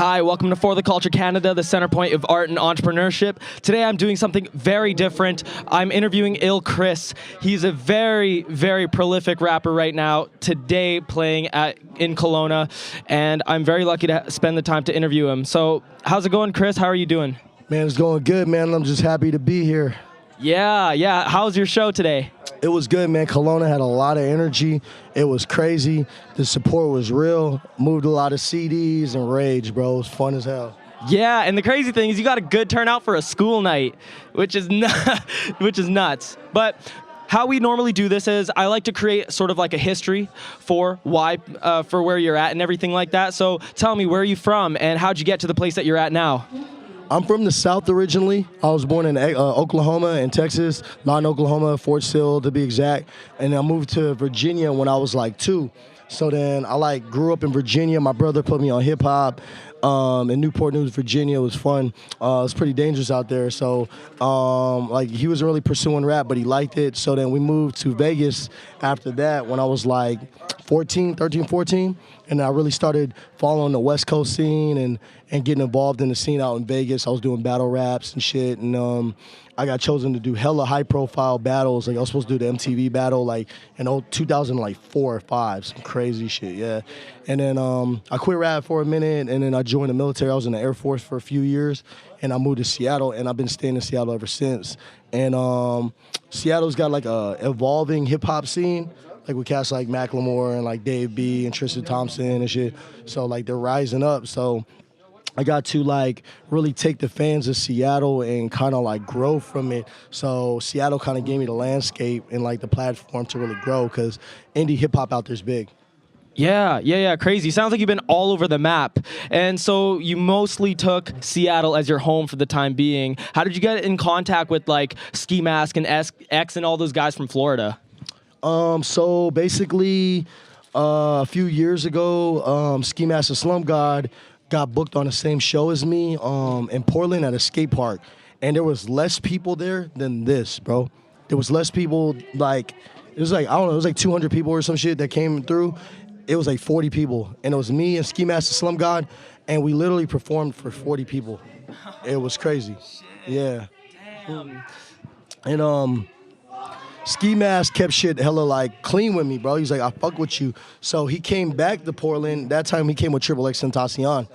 Hi, welcome to For the Culture Canada, the center point of art and entrepreneurship. Today I'm doing something very different. I'm interviewing iLL Chris. He's a very, very prolific rapper right now, today playing in Kelowna, and I'm very lucky to spend the time to interview him. So, how's it going, Chris? How are you doing? Man, it's going good, man. I'm just happy to be here. Yeah. How's your show today? It was good, man. Kelowna had a lot of energy. It was crazy. The support was real. Moved a lot of CDs and rage, bro. It was fun as hell. Yeah, and the crazy thing is you got a good turnout for a school night, which is nuts. But how we normally do this is I like to create sort of like a history for where you're at and everything like that. So tell me, where are you from and how'd you get to the place that you're at now? I'm from the South originally. I was born in Oklahoma and Texas, not in Oklahoma, Fort Sill to be exact. And I moved to Virginia when I was like 2. So then I grew up in Virginia. My brother put me on hip hop in Newport News, Virginia. It was fun. It's pretty dangerous out there. So he wasn't really pursuing rap, but he liked it. So then we moved to Vegas after that when I was like 13, 14. And I really started following the West Coast scene and getting involved in the scene out in Vegas. I was doing battle raps and shit. And I got chosen to do hella high-profile battles. Like I was supposed to do the MTV battle like in 2004 or 5, some crazy shit, yeah. And then I quit rap for a minute, and then I joined the military. I was in the Air Force for a few years, and I moved to Seattle, and I've been staying in Seattle ever since. And Seattle's got like a evolving hip-hop scene. Like with cats like Macklemore and like Dave B and Tristan Thompson and shit. So like they're rising up. So I got to like really take the fans of Seattle and kind of like grow from it. So Seattle kind of gave me the landscape and like the platform to really grow because indie hip hop out there's big. Yeah, crazy. Sounds like you've been all over the map. And so you mostly took Seattle as your home for the time being. How did you get in contact with like Ski Mask and X and all those guys from Florida? So basically, a few years ago, Ski Mask and Slump got booked on the same show as me in Portland at a skate park. And there was less people there than this, bro. There was less people, it was like 200 people or some shit that came through. It was like 40 people. And it was me and Ski Mask and Slump God, and we literally performed for 40 people. It was crazy. Shit. Yeah. Damn. And Ski Mask kept shit hella like clean with me, bro. He's like, I fuck with you. So he came back to Portland. That time he came with XXXTENTACION.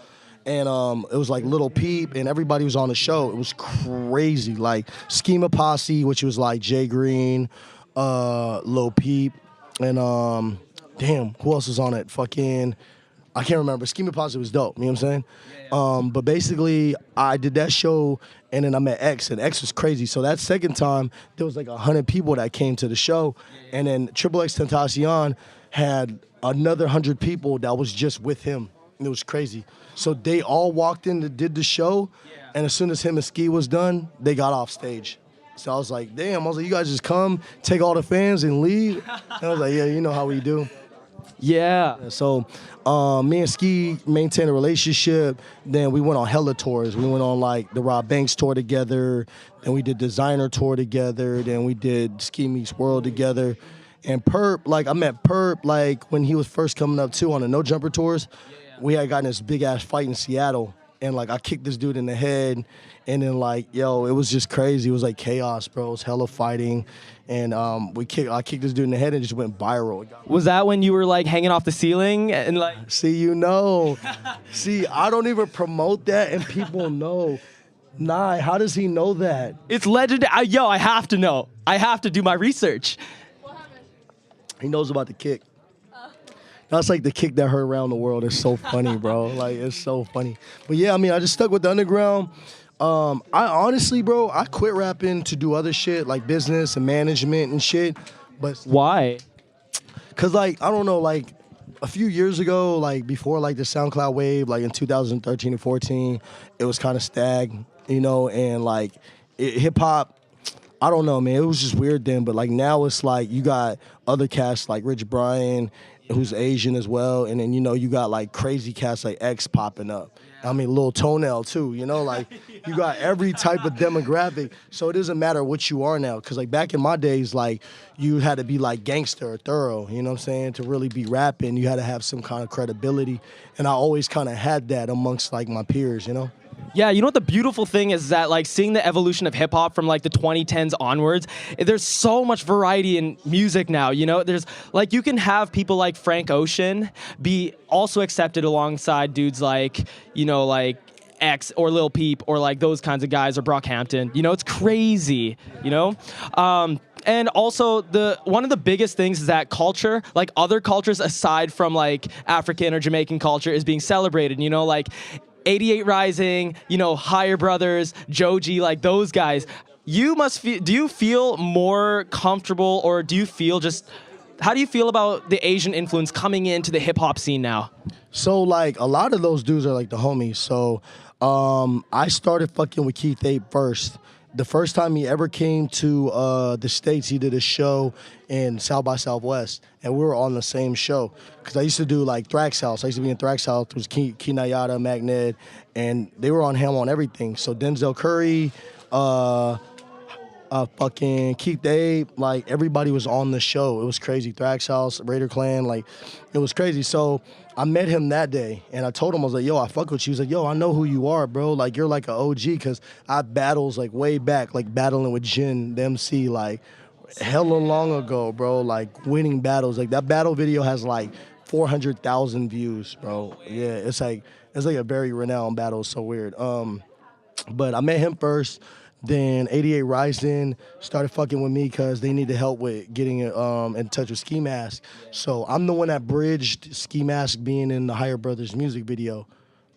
And it was like Lil Peep and everybody was on the show. It was crazy. Like Schema Posse, which was like Jay Green, Lil Peep, and damn, who else was on it? Fucking, I can't remember. Schema Posse was dope, you know what I'm saying? Yeah. But basically, I did that show, and then I met X, and X was crazy. So that second time, there was like 100 people that came to the show, and then XXXTENTACION had another 100 people that was just with him. And it was crazy. So they all walked in and did the show, and as soon as him and Ski was done, they got off stage. So I was like, damn, you guys just come, take all the fans, and leave? And I was like, yeah, you know how we do. Yeah. So me and Ski maintained a relationship. Then we went on hella tours. We went on like the Rob Banks tour together. Then we did Designer tour together. Then we did Ski Meets World together. And Perp, I met Perp when he was first coming up too on the No Jumper tours. We had gotten this big ass fight in Seattle. And I kicked this dude in the head. And then it was just crazy. It was like chaos, bro. It was hella fighting. And I kicked this dude in the head and it just went viral. Was that when you were hanging off the ceiling and See, See, I don't even promote that and people know. Nah, how does he know that? It's legendary. Yo, I have to know. I have to do my research. What happened? He knows about the kick. That's like the kick that heard around the world. It's so funny, bro. It's so funny. But yeah, I just stuck with the underground. I honestly, bro, I quit rapping to do other shit like business and management and shit. But why? Cause I don't know, a few years ago, before the SoundCloud wave, in 2013 and 14, it was kind of and hip hop. I don't know, man. It was just weird then, but like now it's like you got other cats like Rich Brian, who's Asian as well, and then you got like crazy cats like X popping up. I mean, Lil Toenail too. Like you got every type of demographic. So it doesn't matter what you are now, because like back in my days, like you had to be like gangster or thorough. You know what I'm saying? To really be rapping, you had to have some kind of credibility, and I always kind of had that amongst like my peers. Yeah, you know what the beautiful thing is that like seeing the evolution of hip hop from like the 2010s onwards, there's so much variety in music now, There's like you can have people like Frank Ocean be also accepted alongside dudes like, like X or Lil Peep or like those kinds of guys or Brockhampton. It's crazy, and also one of the biggest things is that culture, like other cultures aside from like African or Jamaican culture, is being celebrated, like 88 Rising, Higher Brothers, Joji, like those guys. Do you feel more comfortable, or do you feel how do you feel about the Asian influence coming into the hip hop scene now? So like a lot of those dudes are like the homies. So I started fucking with Keith Ape first. The first time he ever came to the States, he did a show in South by Southwest, and we were on the same show. Because I used to do like Thrax House. I used to be in Thrax House. It was Kinayata, Magnet, and they were on him on everything. So Denzel Curry, fucking Keith Ape, like everybody was on the show. It was crazy. Thrax House, Raider Clan, like it was crazy. So I met him that day, and I told him, I was like, yo, I fuck with you. He was like, yo, I know who you are, bro. Like, you're like an OG, because I battles, like, way back, like, battling with Jin, the MC, like, hella long ago, bro, like, winning battles. Like, that battle video has, like, 400,000 views, bro. Yeah, it's like a very renowned battle. It's so weird. But I met him first. Then 88 Rising started fucking with me because they needed help with getting in touch with Ski Mask. So I'm the one that bridged Ski Mask being in the Higher Brothers music video.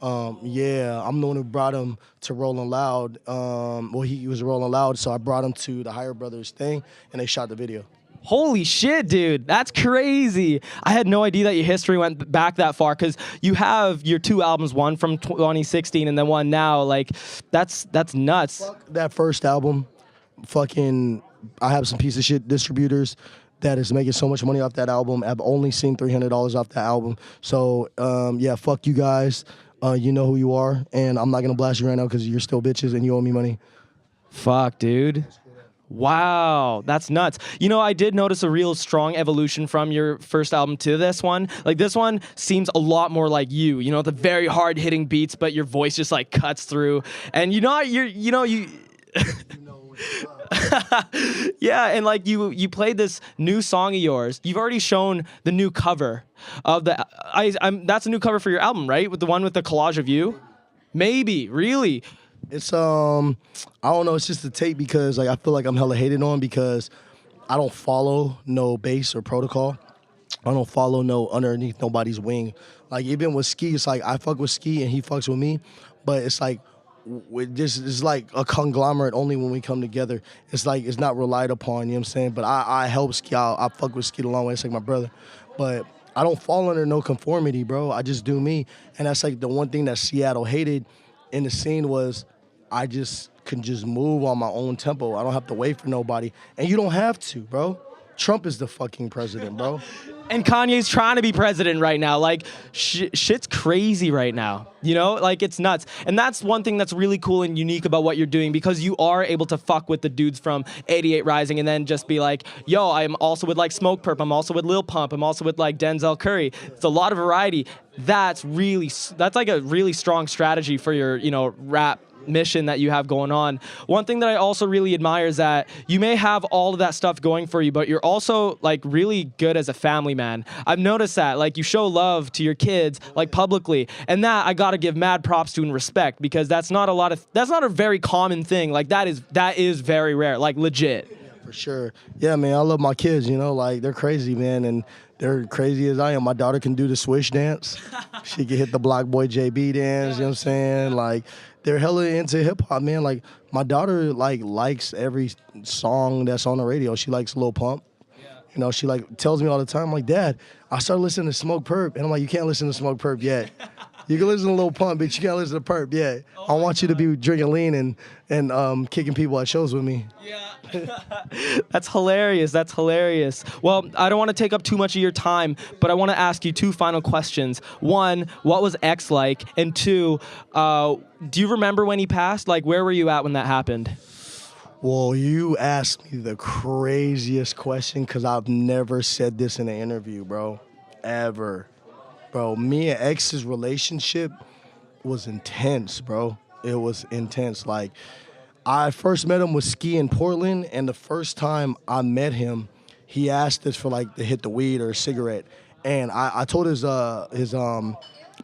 Yeah, I'm the one who brought him to Rolling Loud. Well, he was Rolling Loud, so I brought him to the Higher Brothers thing, and they shot the video. Holy shit, dude. That's crazy. I had no idea that your history went back that far, because you have your two albums, one from 2016 and then one now. Like, that's nuts. Fuck that first album. Fucking, I have some piece of shit distributors that is making so much money off that album. I've only seen $300 off that album. So, yeah, fuck you guys. You know who you are, and I'm not going to blast you right now because you're still bitches and you owe me money. Fuck, dude. Wow, that's nuts. I did notice a real strong evolution from your first album to this one. Like, this one seems a lot more like you, the very hard-hitting beats, but your voice just, like, cuts through. And, yeah, and, like, you played this new song of yours. You've already shown the new cover of that's a new cover for your album, right? With the one with the collage of you? Maybe, really? It's I don't know, it's just a tape because like I feel like I'm hella hated on because I don't follow no bass or protocol. I don't follow no underneath nobody's wing. Like even with Ski, it's like I fuck with Ski and he fucks with me, but it's like it's like a conglomerate only when we come together. It's like it's not relied upon, you know what I'm saying? But I help Ski out. I fuck with Ski a long way. It's like my brother. But I don't fall under no conformity, bro. I just do me. And that's like the one thing that Seattle hated in the scene was I just can just move on my own tempo. I don't have to wait for nobody. And you don't have to, bro. Trump is the fucking president, bro. And Kanye's trying to be president right now. Like, shit's crazy right now. Like, it's nuts. And that's one thing that's really cool and unique about what you're doing, because you are able to fuck with the dudes from 88 Rising and then just be like, yo, I'm also with, like, Smoke Perp. I'm also with Lil Pump. I'm also with, like, Denzel Curry. It's a lot of variety. That's like a really strong strategy for your, rap mission that you have going on. One thing that I also really admire is that you may have all of that stuff going for you, but you're also like really good as a family man. I've noticed that, like, you show love to your kids, like, publicly, and that I gotta give mad props to and respect, because that's not a very common thing. Like, that is very rare, like, legit. Yeah, for sure. Yeah, man, I love my kids, like, they're crazy, man, and they're crazy as I am. My daughter can do the swish dance. She can hit the Block Boy JB dance, you know what I'm saying? Like, they're hella into hip-hop, man. Like, my daughter, like, likes every song that's on the radio. She likes Lil Pump. Yeah. She, like, tells me all the time, like, Dad, I started listening to Smoke Perp. And I'm like, you can't listen to Smoke Perp yet. You can listen to Lil Pump, but you can't listen to Perp. Yeah, I want you to be drinking lean and kicking people at shows with me. Yeah. That's hilarious. That's hilarious. Well, I don't want to take up too much of your time, but I want to ask you two final questions. One, what was X like? And two, do you remember when he passed? Like, where were you at when that happened? Well, you asked me the craziest question because I've never said this in an interview, bro. Ever. Bro, me and X's relationship was intense, bro. It was intense. Like, I first met him with Ski in Portland, and the first time I met him, he asked us for like to hit the weed or a cigarette. And I told his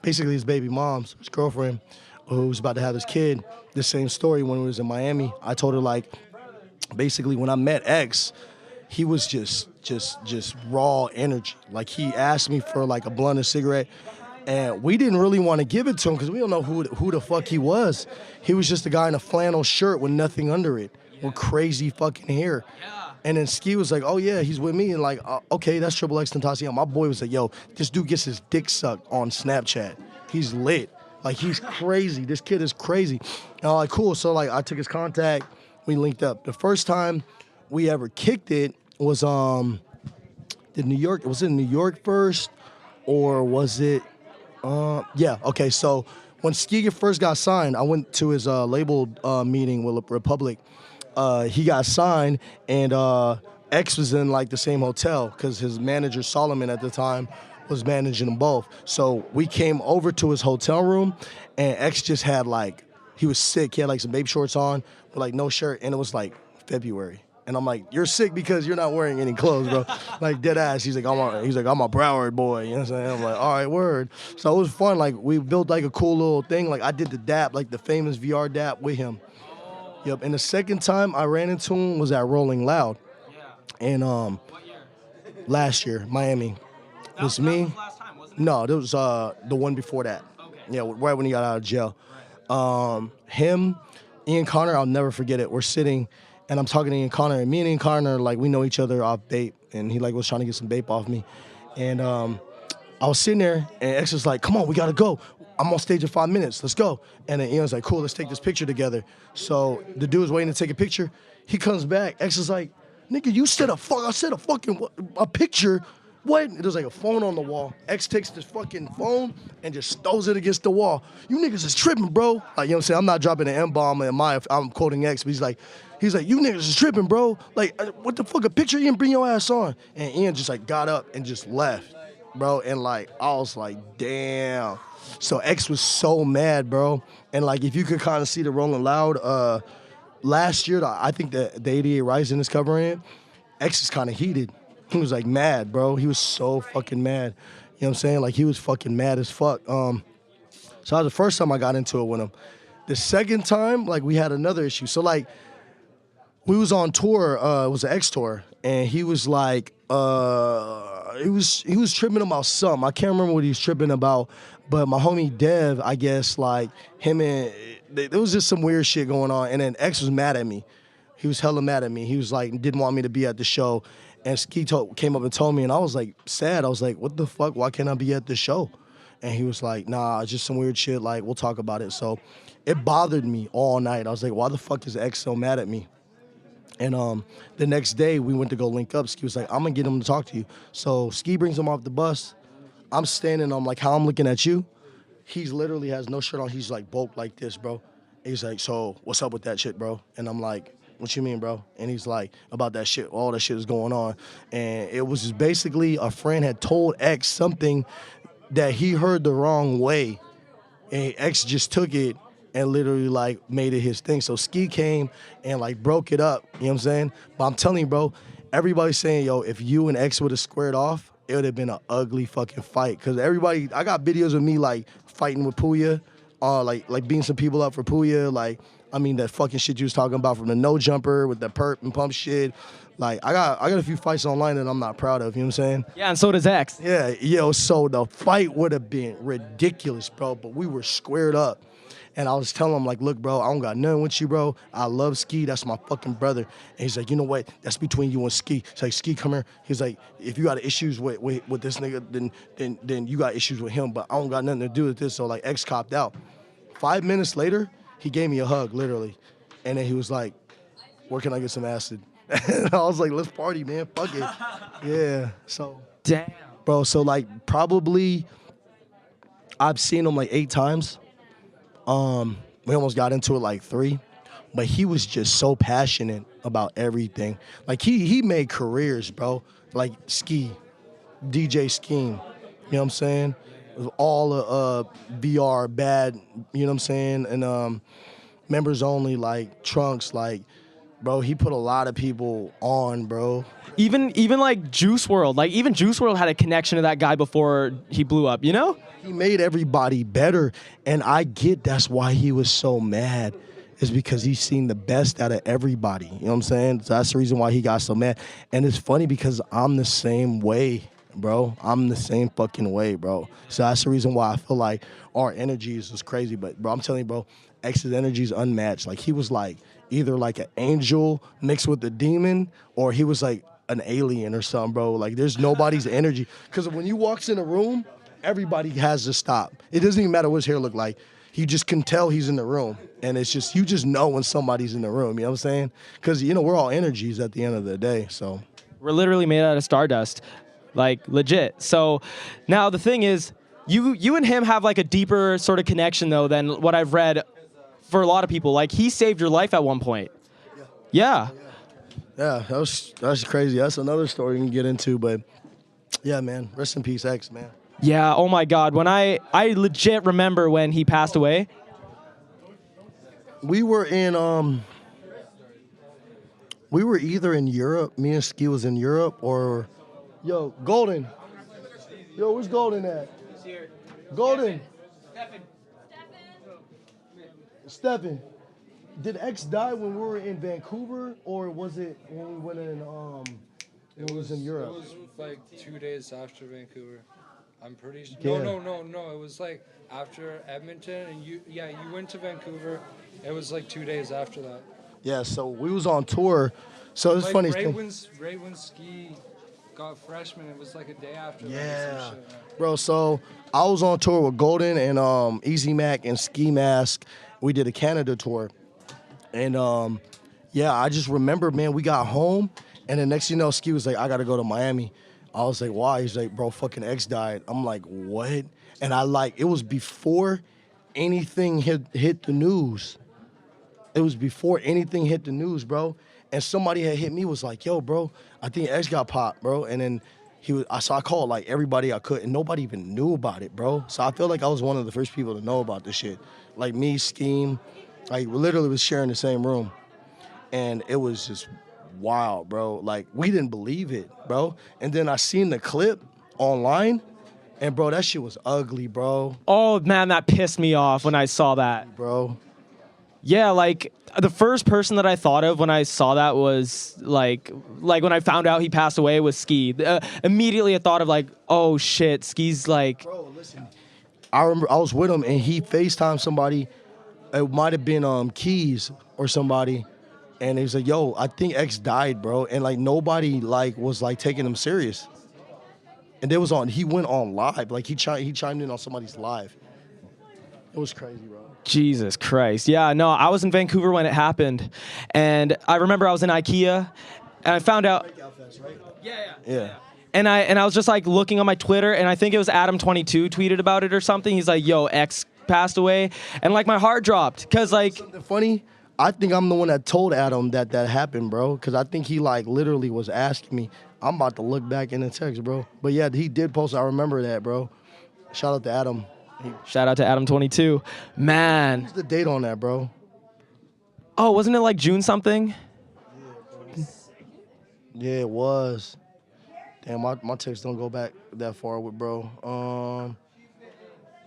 basically his baby mom's, his girlfriend, who was about to have his kid, the same story when we was in Miami. I told her like, basically when I met X, he was just raw energy. Like he asked me for like a blunt, a cigarette, and we didn't really want to give it to him because we don't know who the fuck he was. He was just a guy in a flannel shirt with nothing under it, with crazy fucking hair. And then Ski was like, oh yeah, he's with me. And like, okay, that's XXXTENTACION. My boy was like, yo, this dude gets his dick sucked on Snapchat. He's lit. Like he's crazy. This kid is crazy. And I'm like, cool. So like I took his contact, we linked up. The first time we ever kicked it was was it New York first, or was it yeah, okay, so when Ski first got signed, I went to his label meeting with Republic. He got signed, and X was in like the same hotel because his manager Solomon at the time was managing them both. So we came over to his hotel room, and X just had like, he was sick. He had like some baby shorts on with like no shirt, and it was like February. And I'm like, you're sick because you're not wearing any clothes, bro. Like dead ass. He's like, I'm a Broward boy. You know what I'm saying? I'm like, all right, word. So it was fun. Like we built like a cool little thing. Like I did the dap, like the famous VR dap with him. Yep. And the second time I ran into him was at Rolling Loud. Yeah. And What year? last year, Miami. It was me. That was last time, wasn't it? No, there was the one before that. Okay. Yeah, right when he got out of jail. Him, Ian Connor, I'll never forget it. We're sitting, and I'm talking to Ian Connor, and me and Ian Connor, like, we know each other off Bape, and he, like, was trying to get some Bape off me. And I was sitting there, and X was like, come on, we gotta go. I'm on stage in 5 minutes, let's go. And then Ian's like, cool, let's take this picture together. So the dude was waiting to take a picture. He comes back, X is like, nigga, you said a picture. What? There's like a phone on the wall. X takes this fucking phone and just throws it against the wall. You niggas is tripping, bro. Like, you know what I'm saying? I'm not dropping an M-bomb I'm quoting X, but he's like, you niggas is tripping, bro. Like, what the fuck, a picture? You didn't bring your ass on. And Ian just like got up and just left, bro. And like, I was like, damn. So X was so mad, bro. And like, if you could kind of see the Rolling Loud, last year, I think the 88 Rising is covering it, X is kind of heated. He was like mad, bro. He was so fucking mad. You know what I'm saying? Like he was fucking mad as fuck. So that was the first time I got into it with him. The second time, like we had another issue. So like we was on tour, it was an X tour, and he was like, he was tripping about something. I can't remember what he was tripping about, but my homie Dev, I guess, like him and there was just some weird shit going on, and then X was mad at me. He was hella mad at me. He was like, didn't want me to be at the show. And Ski came up and told me, and I was like sad. I was like, what the fuck? Why can't I be at the show? And he was like, nah, it's just some weird shit. Like, we'll talk about it. So it bothered me all night. I was like, why the fuck is X so mad at me? And the next day, we went to go link up. Ski was like, I'm going to get him to talk to you. So Ski brings him off the bus. I'm standing, I'm like, how I'm looking at you? He's literally has no shirt on. He's like bulked like this, bro. And he's like, so what's up with that shit, bro? And I'm like, what you mean, bro? And he's like, about that shit, all that shit is going on. And it was just basically a friend had told X something that he heard the wrong way. And X just took it and literally like made it his thing. So Ski came and like broke it up, you know what I'm saying? But I'm telling you, bro, everybody's saying, yo, if you and X would have squared off, it would have been an ugly fucking fight. Cause I got videos of me like fighting with Puya, like beating some people up for Puya, like I mean, that fucking shit you was talking about from the no jumper with the perp and pump shit. Like, I got a few fights online that I'm not proud of, you know what I'm saying? Yeah, and so does X. Yeah, yo, so the fight would have been ridiculous, bro, but we were squared up. And I was telling him, like, look, bro, I don't got nothing with you, bro. I love Ski. That's my fucking brother. And he's like, you know what? That's between you and Ski. He's like, Ski, come here. He's like, if you got issues with this nigga, then you got issues with him. But I don't got nothing to do with this. So, like, X copped out. 5 minutes later, he gave me a hug, literally. And then he was like, where can I get some acid? And I was like, let's party, man. Fuck it. Yeah. So. Damn. Bro, so, like, probably I've seen him, like, 8 times. We almost got into it like 3, but he was just so passionate about everything. Like he made careers, bro. Like Ski, DJ Scheme, you know what I'm saying? All VR bad, you know what I'm saying? And members only, like Trunks, like, bro, he put a lot of people on, bro. Even like Juice World, like even Juice World had a connection to that guy before he blew up, you know? He made everybody better, and I get that's why he was so mad, is because he's seen the best out of everybody. You know what I'm saying? So that's the reason why he got so mad. And it's funny because I'm the same way, bro. I'm the same fucking way, bro. So that's the reason why I feel like our energy is just crazy. But, bro, I'm telling you, bro, X's energy is unmatched. Like, he was like either like an angel mixed with a demon, or he was like an alien or something, bro. Like, there's nobody's energy. Because when he walks in a room, everybody has to stop. It doesn't even matter what his hair look like. You just can tell he's in the room. And it's just, you just know when somebody's in the room, you know what I'm saying? Because, you know, we're all energies at the end of the day, so. We're literally made out of stardust, like legit. So now the thing is, you and him have like a deeper sort of connection though than what I've read for a lot of people. Like he saved your life at one point. Yeah. Yeah, that's crazy. That's another story we can get into, but yeah, man, rest in peace, X, man. Yeah, oh my God. When I legit remember when he passed away. We were either in Europe, me and Ski was in Europe, or, yo, Golden. Yo, where's Golden at? Golden. Stephen. Did X die when we were in Vancouver, or was it when we went in, it was in Europe? It was like 2 days after Vancouver. I'm pretty sure. Yeah. No. It was like after Edmonton, and you went to Vancouver. It was like 2 days after that. Yeah, so we was on tour. So it's like funny. Right when Ski got freshman, it was like a day after. Yeah, bro. So I was on tour with Golden and Easy Mac and Ski Mask. We did a Canada tour, and yeah, I just remember, man, we got home, and the next thing you know, Ski was like, "I gotta go to Miami." I was like, "Why?" He's like, "Bro, fucking X died." I'm like, "What?" And it was before anything hit the news. It was before anything hit the news, bro. And somebody had hit me, was like, yo, bro, I think X got popped, bro. And then so I called like everybody I could, and nobody even knew about it, bro. So I feel like I was one of the first people to know about this shit. Like me, Scheme, like we literally was sharing the same room. And it was just wild, bro. Like we didn't believe it, bro. And then I seen the clip online, and bro, that shit was ugly, bro. Oh man, that pissed me off when I saw that. Bro. Yeah, like the first person that I thought of when I saw that was like when I found out he passed away was Ski. Immediately I thought of like, oh shit, Ski's like. Bro, listen. I remember I was with him and he FaceTimed somebody. It might have been Keys or somebody, and he was like, "Yo, I think X died, bro." And like nobody like was like taking him serious. And it was he went on live, like he chimed in on somebody's live. It was crazy, bro. Jesus Christ. Yeah, no, I was in Vancouver when it happened. And I remember I was in IKEA and I found out. Yeah. And I was just like looking on my Twitter, and I think it was Adam22 tweeted about it or something. He's like, yo, X passed away. And like my heart dropped. Cause like. Something funny, I think I'm the one that told Adam that happened, bro. Cause I think he like literally was asking me. I'm about to look back in the text, bro. But yeah, he did post. I remember that, bro. Shout out to Adam. Shout out to Adam22. Man. What's the date on that, bro? Oh, wasn't it like June something? Yeah, it was. Damn, my texts don't go back that far with bro.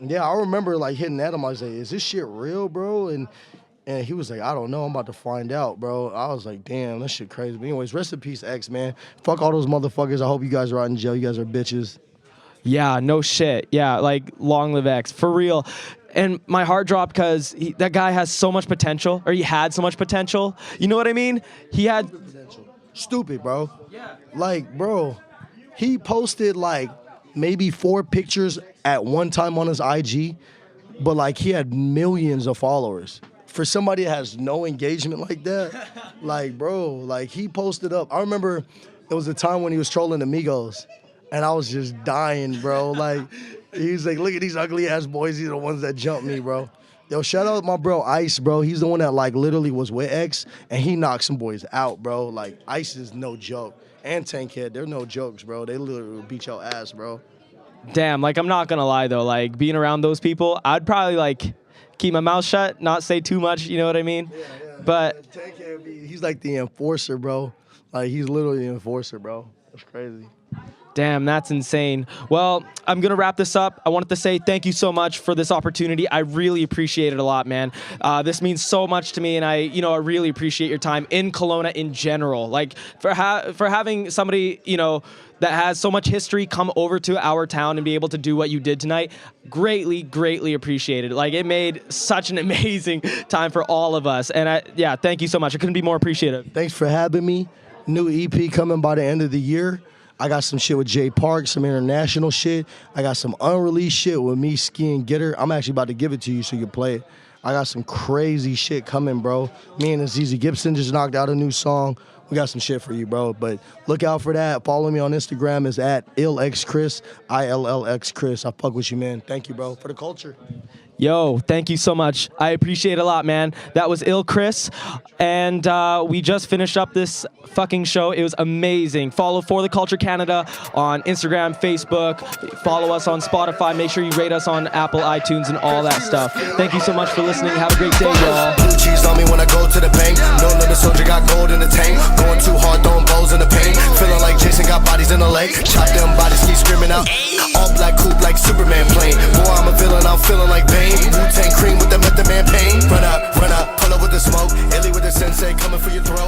Yeah, I remember like hitting Adam. I was like, "Is this shit real, bro?" And And he was like, I don't know, I'm about to find out, bro. I was like, damn, that shit crazy. But anyways, rest in peace, X, man. Fuck all those motherfuckers. I hope you guys are out in jail. You guys are bitches. Yeah, no shit. Yeah, like long live X, for real. And my heart dropped because that guy has so much potential, or he had so much potential. You know what I mean? He had Stupid, bro. Yeah. Like, bro, he posted like maybe 4 pictures at one time on his IG, but like he had millions of followers. For somebody that has no engagement like that, like, bro, like he posted up. I remember there was a time when he was trolling Amigos, and I was just dying, bro. Like, he's like, look at these ugly ass boys. These are the ones that jumped me, bro. Yo, shout out my bro Ice, bro. He's the one that like literally was with X, and he knocked some boys out, bro. Like, Ice is no joke. And Tankhead, they're no jokes, bro. They literally will beat your ass, bro. Damn, like I'm not gonna lie though, like being around those people, I'd probably like keep my mouth shut, not say too much, you know what I mean? Yeah. But He's like the enforcer, bro. Like, he's literally the enforcer, bro. That's crazy. damn, that's insane. Well, I'm going to wrap this up. I wanted to say thank you so much for this opportunity. I really appreciate it a lot, man. This means so much to me, and I really appreciate your time in Kelowna in general. Like, for having somebody, that has so much history come over to our town and be able to do what you did tonight, greatly, greatly appreciated. Like, it made such an amazing time for all of us. And thank you so much. I couldn't be more appreciative. Thanks for having me. New EP coming by the end of the year. I got some shit with Jay Park, some international shit. I got some unreleased shit with me, Ski, and Getter. I'm actually about to give it to you so you can play it. I got some crazy shit coming, bro. Me and Azizi Gibson just knocked out a new song. We got some shit for you, bro. But look out for that. Follow me on Instagram. It's at illxchris, ILLX Chris. I fuck with you, man. Thank you, bro, for the culture. Yo, thank you so much. I appreciate it a lot, man. That was iLL Chris, and we just finished up this fucking show. It was amazing. Follow For The Culture Canada on Instagram, Facebook. Follow us on Spotify. Make sure you rate us on Apple, iTunes, and all that stuff. Thank you so much for listening. Have a great day, y'all. Blue cheese on me when I go to the bank. No little soldier got gold in the tank. Going too hard, throwing bows in the paint. Feeling like Jason got bodies in the lake. Chop them bodies, keep screaming out. All black coupe like Superman plane. Boy, I'm a villain, I'm feeling like Bane. Wu-Tang cream with the Method Man pain. Run up, pull up with the smoke. Illy with the sensei coming for your throat.